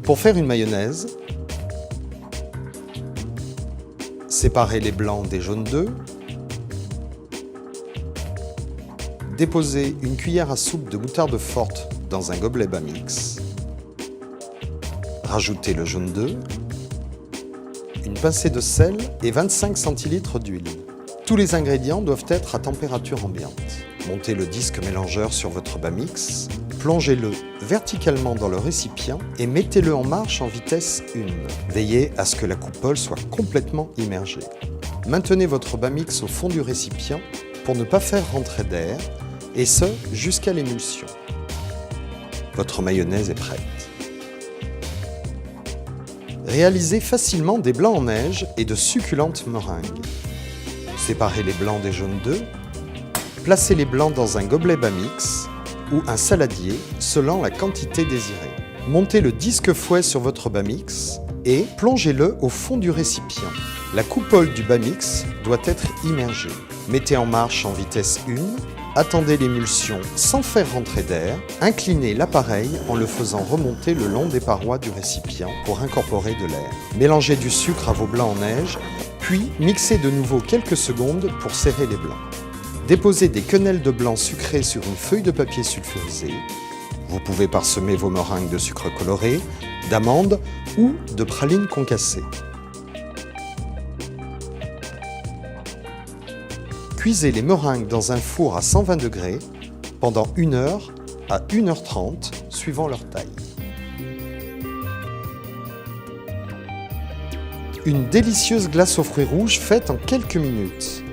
Pour faire une mayonnaise, séparez les blancs des jaunes d'œufs. Déposez une cuillère à soupe de moutarde forte dans un gobelet Bamix. Rajoutez le jaune d'œuf, une pincée de sel et 25 centilitres d'huile. Tous les ingrédients doivent être à température ambiante. Montez le disque mélangeur sur votre Bamix, plongez-le verticalement dans le récipient et mettez-le en marche en vitesse 1. Veillez à ce que la coupole soit complètement immergée. Maintenez votre Bamix au fond du récipient pour ne pas faire rentrer d'air, et ce jusqu'à l'émulsion. Votre mayonnaise est prête. Réalisez facilement des blancs en neige et de succulentes meringues. Séparez les blancs des jaunes d'œufs. Placez les blancs dans un gobelet Bamix ou un saladier selon la quantité désirée. Montez le disque fouet sur votre Bamix et plongez-le au fond du récipient. La coupole du Bamix doit être immergée. Mettez en marche en vitesse 1. Attendez l'émulsion sans faire rentrer d'air. Inclinez l'appareil en le faisant remonter le long des parois du récipient pour incorporer de l'air. Mélangez du sucre à vos blancs en neige, puis mixez de nouveau quelques secondes pour serrer les blancs. Déposez des quenelles de blanc sucré sur une feuille de papier sulfurisé. Vous pouvez parsemer vos meringues de sucre coloré, d'amandes ou de pralines concassées. Cuisez les meringues dans un four à 120 degrés pendant 1 heure à 1h30 suivant leur taille. Une délicieuse glace aux fruits rouges faite en quelques minutes.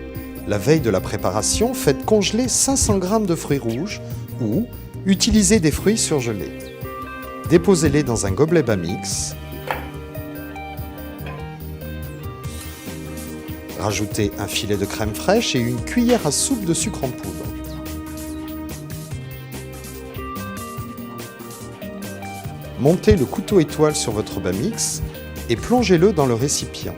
La veille de la préparation, faites congeler 500 g de fruits rouges ou utilisez des fruits surgelés. Déposez-les dans un gobelet Bamix. Rajoutez un filet de crème fraîche et une cuillère à soupe de sucre en poudre. Montez le couteau étoile sur votre Bamix et plongez-le dans le récipient.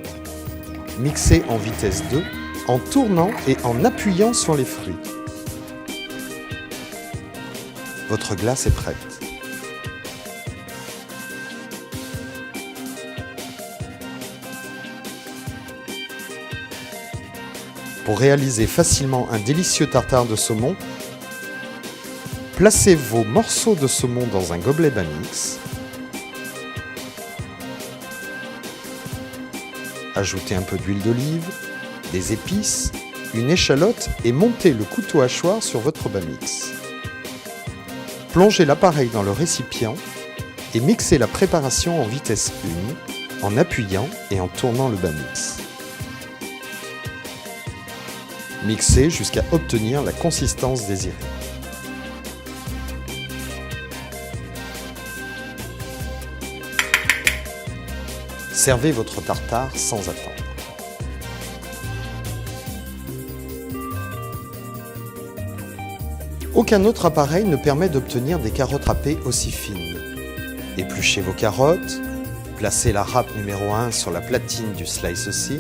Mixez en vitesse 2 en tournant et en appuyant sur les fruits. Votre glace est prête. Pour réaliser facilement un délicieux tartare de saumon, placez vos morceaux de saumon dans un gobelet Bamix. Ajoutez un peu d'huile d'olive, des épices, une échalote et montez le couteau hachoir sur votre Bamix. Plongez l'appareil dans le récipient et mixez la préparation en vitesse 1 en appuyant et en tournant le Bamix. Mixez jusqu'à obtenir la consistance désirée. Servez votre tartare sans attendre. Aucun autre appareil ne permet d'obtenir des carottes râpées aussi fines. Épluchez vos carottes, placez la râpe numéro 1 sur la platine du Slice-C.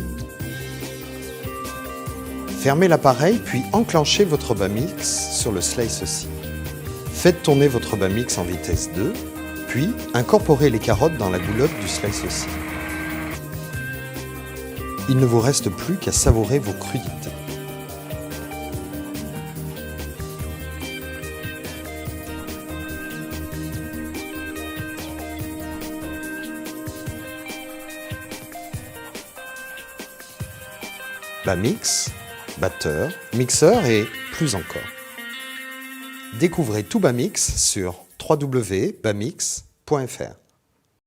Fermez l'appareil puis enclenchez votre Bamix sur le Slice-C. Faites tourner votre Bamix en vitesse 2, puis incorporez les carottes dans la goulotte du Slice-C. Il ne vous reste plus qu'à savourer vos crudités. Bamix, batteur, mixeur et plus encore. Découvrez tout Bamix sur www.bamix.fr.